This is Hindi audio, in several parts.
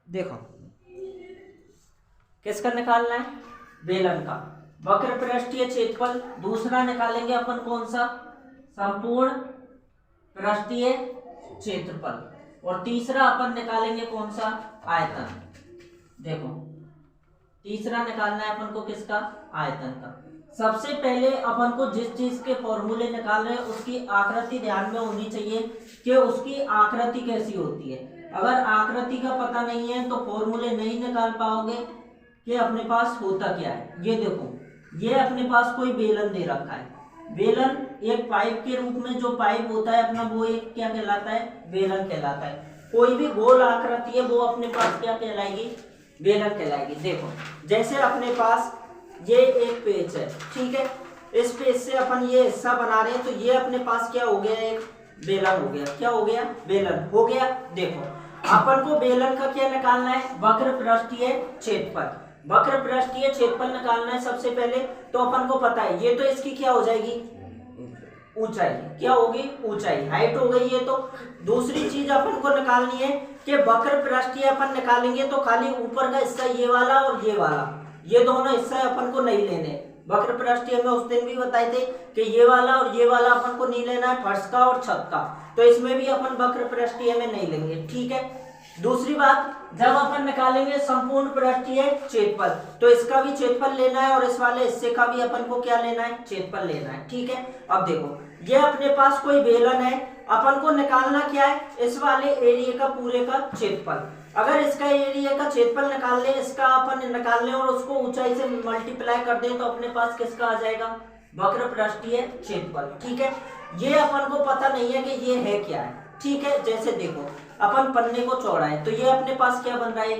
देखो किसका निकालना है, बेलन का। वक्र पृष्ठीय क्षेत्रफल दूसरा निकालेंगे अपन कौन सा, संपूर्ण पृष्ठीय क्षेत्रफल। और तीसरा अपन निकालेंगे कौन सा, आयतन। देखो तीसरा निकालना है अपन को किसका, आयतन का। सबसे पहले अपन को जिस चीज के फॉर्मूले निकाल रहे हैं उसकी आकृति ध्यान में होनी चाहिए कि उसकी आकृति कैसी होती है। अगर आकृति का पता नहीं है तो फॉर्मूले नहीं निकाल पाओगे कि अपने पास होता क्या है। ये देखो, ये अपने पास कोई बेलन दे रखा है। बेलन एक पाइप के रूप में जो पाइप होता है अपना, वो एक क्या कहलाता है, बेलन कहलाता है। कोई भी गोल आकृति है वो अपने पास क्या कहलाएगी, बेलन कहलाएगी। देखो जैसे अपने पास ये एक पेज है, ठीक है, इस पेज से अपन ये हिस्सा बना रहे हैं तो ये अपने पास क्या हो गया, एक बेलन हो गया। क्या हो गया, बेलन हो गया। देखो अपन को बेलन का क्या निकालना है, वक्र पृष्ठीय क्षेत्रफल। वक्र पृष्ठीय क्षेत्रफल निकालना है सबसे पहले। तो अपन को पता है ये तो इसकी क्या हो जाएगी, ऊंचाई। क्या होगी, ऊंचाई, हाइट हो गई ये तो। दूसरी चीज अपन को निकालनी है कि वक्र पृष्ठीय अपन निकालेंगे तो खाली ऊपर का हिस्सा ये वाला और ये वाला, ये दोनों हिस्से अपन को नहीं लेने। वक्र पृष्ठीय में उस दिन भी बताए थे कि ये वाला और ये वाला अपन को नहीं लेना है, फर्श का और छत का। तो इसमें भी अपन वक्र पृष्ठीय में नहीं लेंगे, ठीक है। दूसरी बात, जब अपन निकालेंगे संपूर्ण पृष्ठीय क्षेत्रफल तो इसका भी क्षेत्रफल लेना है और इस वाले हिस्से का भी अपन को क्या लेना है, क्षेत्रफल लेना है, ठीक है। अब देखो ये अपने पास कोई बेलन है, अपन को निकालना क्या है, इस वाले एरिया का पूरे का क्षेत्रफल। अगर इसका एरिया का क्षेत्रफल निकाल लें, इसका अपन निकाल लें और उसको ऊंचाई से मल्टीप्लाई कर दें तो अपने पास किसका आ जाएगा, वक्र पृष्ठीय क्षेत्रफल, ठीक है। ये अपन को पता नहीं है कि ये है क्या है, ठीक है। जैसे देखो अपन पन्ने को चौड़ा है तो ये अपने पास क्या बन रहा है,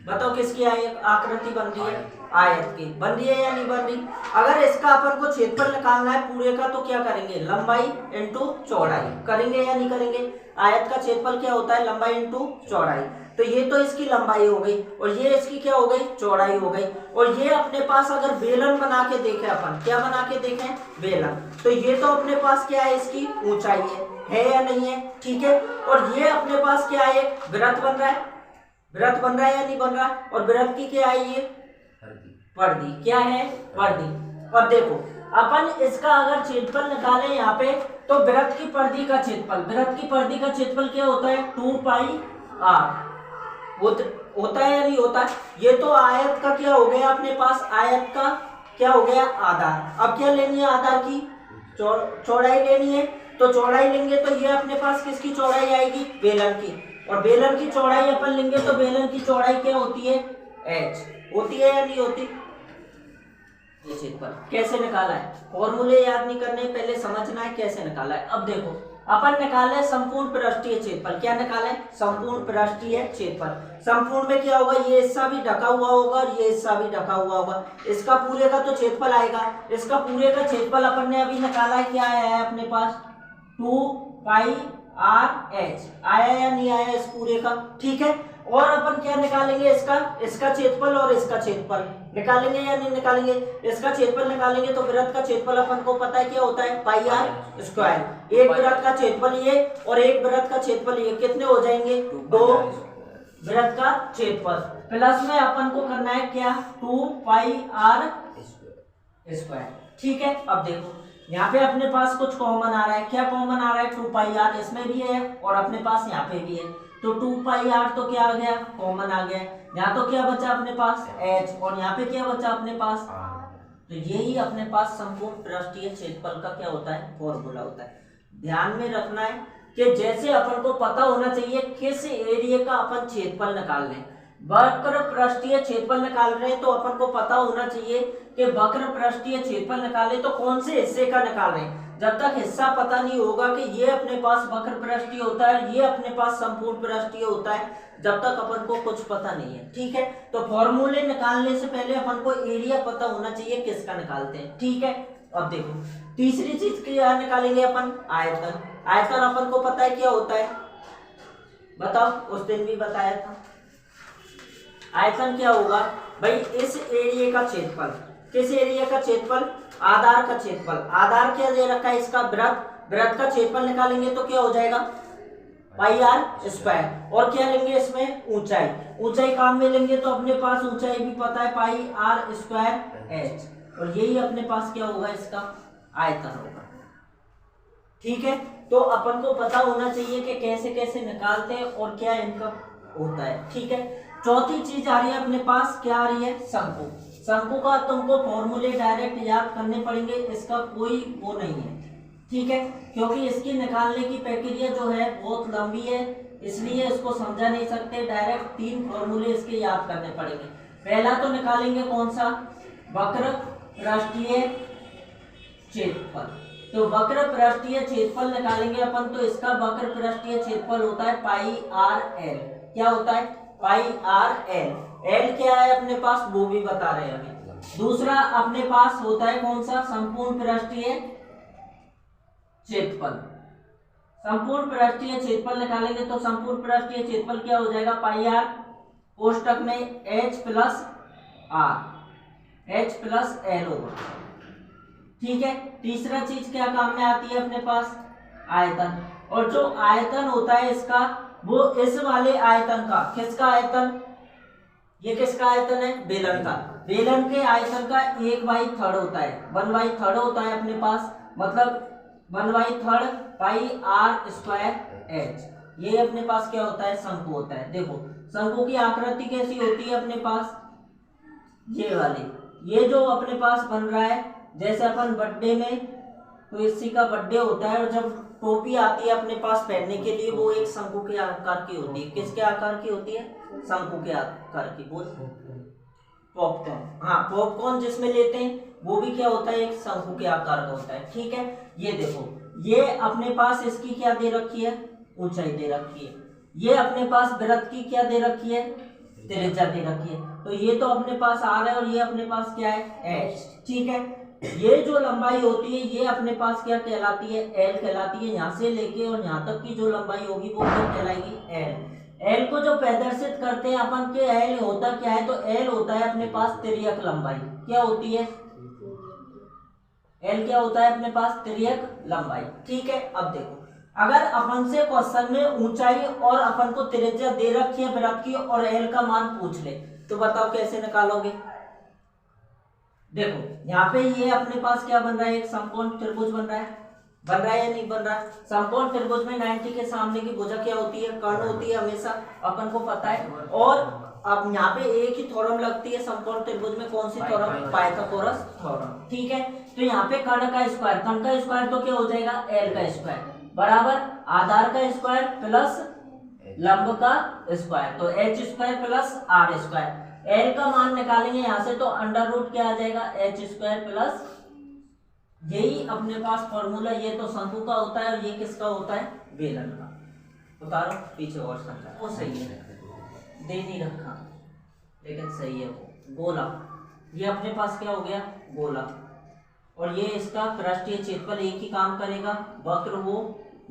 बताओ किसकी आकृति बन रही है, आयत की बन रही है या नहीं बन रही। अगर इसका अपन को क्षेत्रफल निकालना है पूरे का तो क्या करेंगे, लंबाई इंटू चौड़ाई करेंगे या नहीं करेंगे। आयत का क्षेत्रफल क्या होता है, लंबाई इंटू चौड़ाई। तो ये तो इसकी लंबाई हो गई और ये इसकी क्या हो गई, चौड़ाई हो गई। और ये अपने पास अगर बेलन बना के देखें अपन, क्या बना के देखें, बेलन, तो ये तो अपने पास क्या है, इसकी ऊंचाई है या नहीं है, ठीक है। और ये अपने पास क्या है, वृत्त बन रहा है, वृत्त बन रहा है या नहीं बन रहा। और वृत्त की क्या है, ये परिधि, क्या है, परिधि। और देखो अपन इसका अगर क्षेत्रफल निकालें यहाँ पे तो वृत्त की परिधि का क्षेत्रफल, वृत्त की परिधि का क्षेत्रफल क्या होता है, 2πr होता है या नहीं होता है। ये तो आयत का क्या हो गया अपने पास, आयत का क्या हो गया, आधार। अब क्या लेनी है, आधार की चौड़ाई लेनी है। तो चौड़ाई लेंगे तो ये अपने पास किसकी चौड़ाई आएगी, बेलन की। और बेलन की चौड़ाई अपन लेंगे तो बेलन की चौड़ाई क्या होती है, h होती है या नहीं होती। ये क्षेत्रफल कैसे निकाला है, फॉर्मूले याद नहीं करने, पहले समझना है कैसे निकाला है। अब देखो अपन निकाला है संपूर्ण पृष्ठीय क्षेत्रफल। क्या निकाला है, संपूर्ण पृष्ठीय क्षेत्रफल। संपूर्ण में क्या होगा, ये हिस्सा भी ढका हुआ होगा और ये हिस्सा भी ढका हुआ होगा। इसका पूरे का तो क्षेत्रफल आएगा। इसका पूरे का क्षेत्रफल अपन ने अभी निकाला है, क्या आया है अपने पास, 2πrh आया या नहीं आया इस पूरे का, ठीक है। और अपन क्या निकालेंगे, इसका क्षेत्रफल और इसका क्षेत्रफल निकालेंगे या नहीं निकालेंगे। इसका क्षेत्रफल निकालेंगे तो वृत्त का क्षेत्रफल अपन को पता है क्या होता है, πr स्क्वायर। एक वृत्त का क्षेत्रफल ये और एक वृत्त का क्षेत्रफल ये, कितने हो जाएंगे, 2 वृत्त का क्षेत्रफल प्लस में अपन को करना है क्या, 2πr स्क्वायर, ठीक है। अब देखो यहाँ पे अपने पास कुछ कॉमन आ रहा है, क्या कॉमन आ रहा है, 2πr इसमें भी है और अपने पास यहाँ पे भी है। तो 2πr तो क्या आ गया, कॉमन आ गया। यहाँ तो क्या बचा अपने पास, h, और यहाँ पे क्या बचा अपने पास। तो यही अपने पास संपूर्ण पृष्ठीय क्षेत्रफल का क्या होता है, फॉर्मूला होता है। ध्यान में रखना है कि जैसे अपन को पता होना चाहिए किस एरिया का अपन क्षेत्रफल निकाल लें। वक्र पृष्ठीय क्षेत्रफल निकाल रहे हैं तो अपन को पता होना चाहिए कि वक्र पृष्ठीय क्षेत्रफल निकाले तो कौन से हिस्से का निकाल रहे हैं। जब तक हिस्सा पता नहीं होगा कि ये अपने पास वक्र पृष्ठीय होता है, ये अपने पास संपूर्ण पृष्ठीय होता है, जब तक अपन को कुछ पता नहीं है, ठीक है। तो फॉर्मूले निकालने से पहले अपन को एरिया पता होना चाहिए किसका निकालते हैं, ठीक है। अब देखो तीसरी चीज क्या निकालेंगे अपन, आयतन। आयतन अपन को पता है क्या होता है, बताओ, उस दिन भी बताया था। आयतन क्या होगा भाई, इस एरिया का क्षेत्रफल, किस एरिया का क्षेत्रफल, आधार का क्षेत्रफल। आधार क्या दे रखा है, इसका वृत्त, वृत्त का क्षेत्रफल निकालेंगे तो क्या हो जाएगा, पाई आर स्क्वायर। और क्या लेंगे इसमें, ऊंचाई, ऊंचाई काम में लेंगे तो अपने पास ऊंचाई भी पता है पाई आर स्क्वायर एच, और यही अपने पास क्या होगा, इसका आयतन होगा। ठीक है, तो अपन को पता होना चाहिए कि कैसे कैसे निकालते हैं और क्या इनका होता है। ठीक है, चौथी चीज आ रही है अपने पास, क्या आ रही है, शंकु। शंकु का तुमको फॉर्मूले डायरेक्ट याद करने पड़ेंगे, इसका कोई वो नहीं है। ठीक है, क्योंकि इसकी निकालने की प्रक्रिया जो है बहुत लंबी है, इसलिए इसको समझा नहीं सकते, डायरेक्ट 3 फॉर्मूले इसके याद करने पड़ेंगे। पहला तो निकालेंगे कौन सा, वक्र पृष्ठीय क्षेत्रफल। तो वक्र पृष्ठीय क्षेत्रफल निकालेंगे अपन, तो इसका वक्र पृष्ठीय क्षेत्रफल होता है पाई आर एल। क्या होता है, पाई आर एल। एल क्या है अपने पास, वो भी बता रहे हैं अभी। दूसरा अपने पास होता है कौन सा, संपूर्ण पृष्ठीय क्षेत्रफल। संपूर्ण पृष्ठीय क्षेत्रफल निकालेंगे तो संपूर्ण पृष्ठीय क्षेत्रफल क्या हो जाएगा, पाई आर कोष्टक में H plus R, H plus L होगा। ठीक है, तीसरा चीज क्या काम में आती है अपने पास, आयतन। और जो आयतन होता है इसका, वो इस वाले आयतन का, किसका आयतन, ये किसका आयतन है, बेलन का। बेलन के आयतन का 1/3 होता है, 1/3 होता है अपने पास, मतलब 1/3 पाई आर स्क्वायर एच। ये अपने पास क्या होता है, शंकु होता है। देखो शंकु की आकृति कैसी होती है अपने पास, ये वाली, ये जो अपने पास बन रहा है, जैसे अपन बर्थडे में, तो इसी का बर्थडे होता है, और जब टोपी आती है अपने पास पहनने के लिए, वो एक शंकु के आकार की होती है। किसके आकार की होती है, शंकु के आकार की। बोल, पॉपकॉर्न, हाँ पॉपकॉर्न जिसमें लेते हैं वो भी क्या होता है, एक शंकु के आकार का होता है। ठीक है, ये देखो, ये अपने पास इसकी क्या दे रखी है, ऊंचाई दे रखी है। ये अपने पास वृत्त की क्या दे रखी है, त्रिज्या दे रखी है। तो ये तो अपने पास आर है, और ये अपने पास क्या है, एच। ठीक है, ये जो लंबाई होती है ये अपने पास क्या कहलाती है, एल कहलाती है। यहाँ से लेके और यहाँ तक की जो लंबाई होगी वो क्या कहलाएगी, एल। एल को जो प्रदर्शित करते हैं अपन के, एल होता क्या है, तो एल होता है अपने पास तिर्यक लंबाई। क्या होती है, एल क्या होता है अपने पास, तिर्यक लंबाई। ठीक है, अब देखो, अगर अपन से क्वेश्चन में ऊंचाई और अपन को त्रिज्या दे रखी है वृत्त की, और एल का मान पूछ ले, तो बताओ कैसे निकालोगे। देखो यहाँ पे ये अपने पास क्या बन रहा है, एक समकोण त्रिभुज बन रहा है या नहीं बन रहा है। समकोण त्रिभुज में 90 के सामने की भुजा क्या होती है, कर्ण होती है हमेशा, अपन को पता है। और अब यहाँ पे एक ही थ्योरम लगती है समकोण त्रिभुज में, कौन सी थ्योरम, पाइथागोरस थ्योरम। ठीक है, तो यहाँ पे कर्ण का स्क्वायर तो क्या हो जाएगा, एल का स्क्वायर बराबर आधार का स्क्वायर प्लस लंब का स्क्वायर, तो H square plus R square. L का मान निकालेंगे यहाँ से, तो अंडर रूट क्या आ जाएगा, एच स्क्वायर प्लस, यही अपने पास फॉर्मूला। ये तो शंकु का होता है और ये किसका होता है, बेलन का। उतारो पीछे और समझा, वो सही है, दे नहीं रखा लेकिन सही है वो। गोला, ये अपने पास क्या हो गया, गोला। और ये इसका पृष्ठीय क्षेत्रफल एक ही काम करेगा, वक्र हो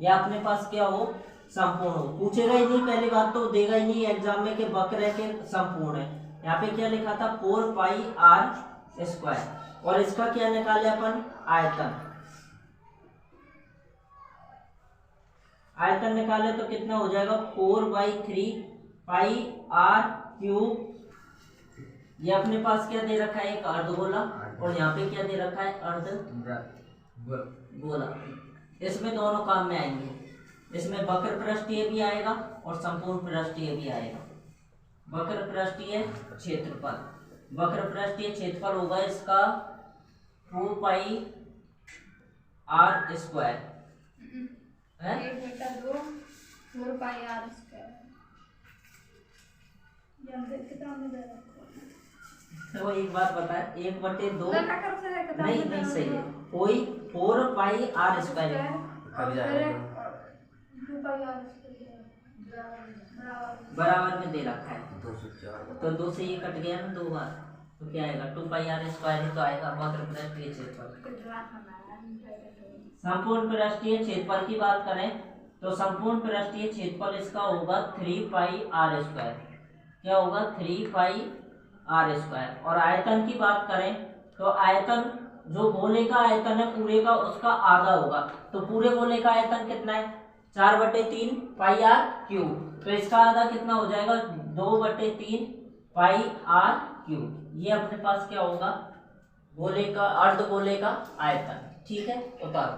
या अपने पास क्या हो, संपूर्ण हो। पूछेगा ही नहीं, पहली बात तो देगा ही नहीं एग्जाम में कि वक्र है कि संपूर्ण है। यहाँ पे क्या लिखा था, 4 पाई आर स्क्वायर, और इसका क्या निकाले अपन, आयतन। आयतन निकाले तो कितना हो जाएगा, 4/3 पाई आर क्यूब। ये अपने पास क्या दे रखा है, एक अर्धगोला, और यहाँ पे क्या दे रखा है, अर्धगोला। इसमें दोनों काम में आएंगे, इसमें वक्र पृष्ठीय भी आएगा और संपूर्ण पृष्ठीय भी आएगा। वक्र पृष्ठीय क्षेत्रफल, वक्र पृष्ठीय क्षेत्रफल होगा इसका 2 पाई आर स्क्वायर है, 4 पाई आर स्क्वायर। तो एक बात बता, 1/2 नहीं सही है, कोई 4 पाई आर स्क्वायर बराबर में दे रखा है, तो 2 से ये कट गया ना 2 बार, तो क्या आएगा, 2 पाई आर स्क्वायर ही तो आएगा वक्र पृष्ठीय क्षेत्रफल। संपूर्ण पृष्ठीय क्षेत्रफल की बात करें तो संपूर्ण पृष्ठीय क्षेत्रफल इसका होगा 3 पाई आर स्क्वायर। क्या होगा, 3 पाई आर स्क्वायर। और आयतन की बात करें तो आयतन जो गोले का आयतन है पूरे का, उसका आधा होगा। तो पूरे गोले का आयतन कितना है, 4/3 पाई आर क्यूब। तो इसका आधा कितना हो जाएगा, 2/3 पाई आर क्यूब। ये अपने पास क्या होगा, गोले का, अर्धगोले का आयतन। ठीक है, उतारो।